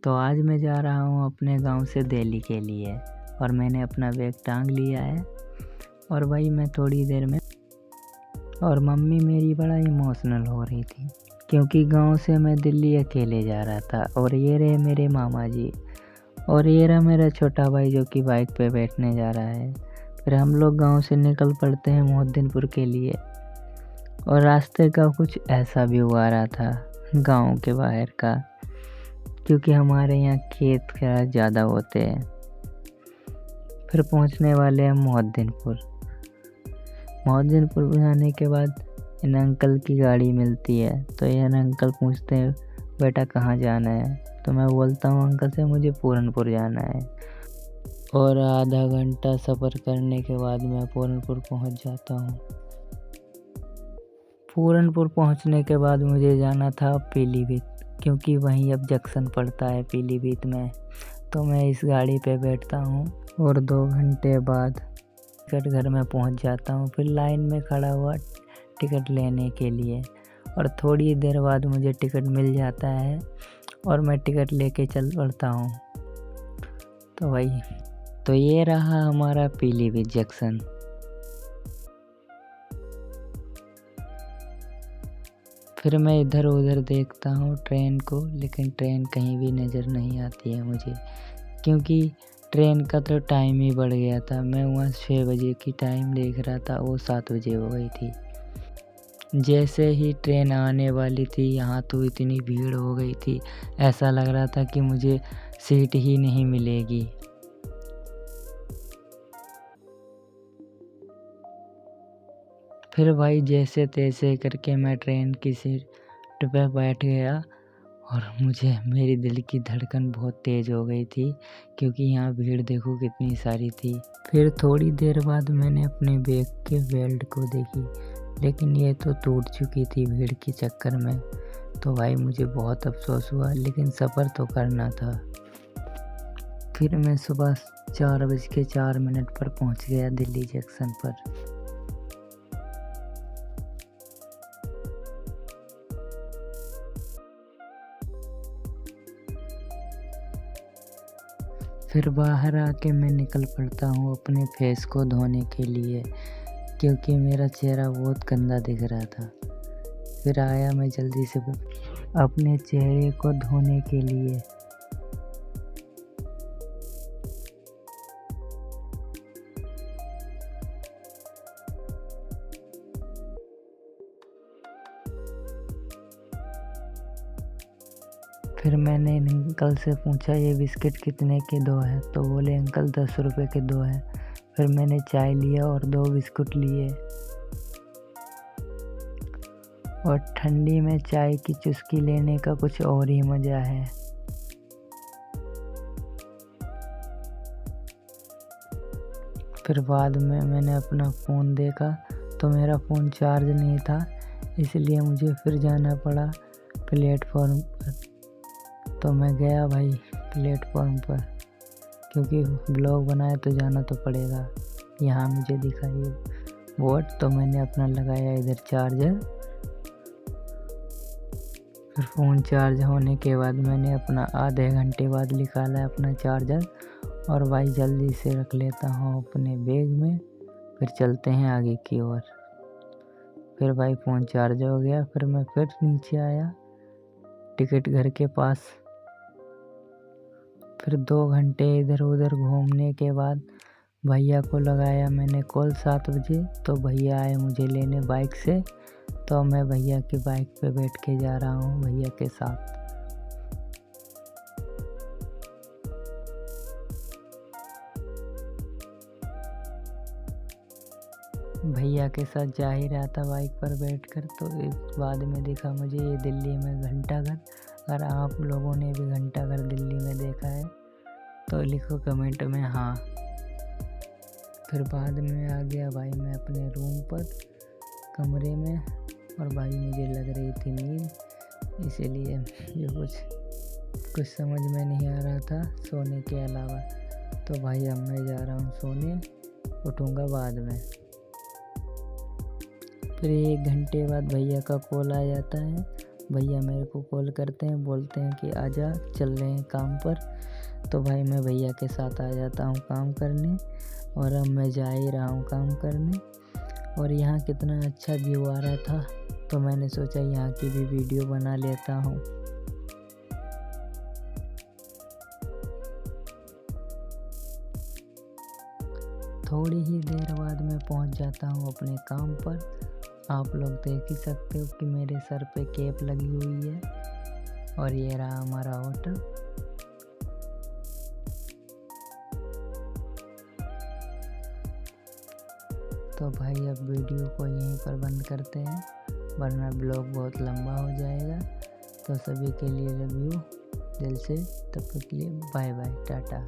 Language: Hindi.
तो आज मैं जा रहा हूँ अपने गांव से दिल्ली के लिए और मैंने अपना बैग टांग लिया है। और भाई मैं थोड़ी देर में और मम्मी मेरी बड़ा इमोशनल हो रही थी क्योंकि गांव से मैं दिल्ली अकेले जा रहा था। और ये रहे मेरे मामा जी और ये रहा मेरा छोटा भाई जो कि बाइक पे बैठने जा रहा है। फिर हम लोग गांव से निकल पड़ते हैं मोहद्दीनपुर के लिए। और रास्ते का कुछ ऐसा व्यू आ रहा था गांव के बाहर का, क्योंकि हमारे यहाँ खेत ज़्यादा होते हैं। फिर पहुंचने वाले हैं मोहद्दीनपुर जाने के बाद इन अंकल की गाड़ी मिलती है। तो ये अंकल पूछते हैं बेटा कहाँ जाना है। तो मैं बोलता हूँ अंकल से मुझे पूरनपुर जाना है। और आधा घंटा सफ़र करने के बाद मैं पूरनपुर पहुँच जाता हूँ। पूरनपुर पहुँचने के बाद मुझे जाना था पीलीभीत, क्योंकि वहीं अब जंक्शन पड़ता है पीलीभीत में। तो मैं इस गाड़ी पे बैठता हूँ और 2 घंटे बाद टिकट घर में पहुँच जाता हूँ। फिर लाइन में खड़ा हुआ टिकट लेने के लिए और थोड़ी देर बाद मुझे टिकट मिल जाता है और मैं टिकट लेके चल पड़ता हूँ। तो भाई तो ये रहा हमारा पीलीभीत जंक्शन। फिर मैं इधर उधर देखता हूँ ट्रेन को, लेकिन ट्रेन कहीं भी नज़र नहीं आती है मुझे, क्योंकि ट्रेन का तो टाइम ही बढ़ गया था। मैं वहाँ 6 बजे की टाइम देख रहा था, वो 7 बजे हो गई थी। जैसे ही ट्रेन आने वाली थी यहाँ तो इतनी भीड़ हो गई थी, ऐसा लग रहा था कि मुझे सीट ही नहीं मिलेगी। फिर भाई जैसे तैसे करके मैं ट्रेन की सीट पे बैठ गया और मेरी दिल की धड़कन बहुत तेज़ हो गई थी, क्योंकि यहाँ भीड़ देखो कितनी सारी थी। फिर थोड़ी देर बाद मैंने अपने बैग के बेल्ट को देखी, लेकिन ये तो टूट चुकी थी भीड़ के चक्कर में। तो भाई मुझे बहुत अफसोस हुआ, लेकिन सफ़र तो करना था। फिर मैं सुबह 4:04 पर पहुँच गया दिल्ली जंक्शन पर। फिर बाहर आके मैं निकल पड़ता हूँ अपने फेस को धोने के लिए, क्योंकि मेरा चेहरा बहुत गंदा दिख रहा था। फिर आया मैं जल्दी से अपने चेहरे को धोने के लिए। फिर मैंने अंकल से पूछा ये बिस्किट कितने के 2 है। तो बोले अंकल 10 रुपये के 2 है। फिर मैंने चाय लिया और 2 बिस्कुट लिए। और ठंडी में चाय की चुस्की लेने का कुछ और ही मज़ा है। फिर बाद में मैंने अपना फ़ोन देखा तो मेरा फ़ोन चार्ज नहीं था, इसलिए मुझे फिर जाना पड़ा प्लेटफॉर्म पर। तो मैं गया भाई प्लेटफॉर्म पर, क्योंकि ब्लॉग बनाए तो जाना तो पड़ेगा। यहाँ मुझे दिखा ये बोर्ड, तो मैंने अपना लगाया इधर चार्जर। फिर फ़ोन चार्ज होने के बाद मैंने अपना आधे घंटे बाद निकाला अपना चार्जर और भाई जल्दी से रख लेता हूँ अपने बैग में। फिर चलते हैं आगे की ओर। फिर भाई फ़ोन चार्ज हो गया। फिर मैं फिर नीचे आया टिकट घर के पास। फिर 2 घंटे इधर उधर घूमने के बाद भैया को लगाया मैंने कॉल 7 बजे। तो भैया आए मुझे लेने बाइक से। तो मैं भैया की बाइक पे बैठ के जा रहा हूँ भैया के साथ। भैया के साथ जा ही रहा था बाइक पर बैठकर। तो इस बाद में देखा मुझे ये दिल्ली में घंटाघर। अगर आप लोगों ने भी घंटाघर दिल्ली में देखा है तो लिखो कमेंट में हाँ। फिर बाद में आ गया भाई मैं अपने रूम पर कमरे में, और भाई मुझे लग रही थी नींद, इसीलिए जो कुछ समझ में नहीं आ रहा था सोने के अलावा। तो भाई अब मैं जा रहा हूँ सोने, उठूँगा बाद में। फिर 1 घंटे बाद भैया का कॉल आ जाता है भैया मेरे को कॉल करते हैं, बोलते हैं कि आजा चल रहे हैं काम पर। तो भाई मैं भैया के साथ आ जाता हूँ काम करने, और अब मैं जा ही रहा हूँ काम करने। और यहाँ कितना अच्छा व्यू आ रहा था, तो मैंने सोचा यहाँ की भी वीडियो बना लेता हूँ। थोड़ी ही देर बाद मैं पहुँच जाता हूँ अपने काम पर। आप लोग देख ही सकते हो कि मेरे सर पे कैप लगी हुई है, और ये रहा हमारा होटल। तो भाई अब वीडियो को यहीं पर बंद करते हैं, वरना ब्लॉग बहुत लंबा हो जाएगा। तो सभी के लिए लव यू दिल से, तब तक के लिए बाय बाय, टाटा।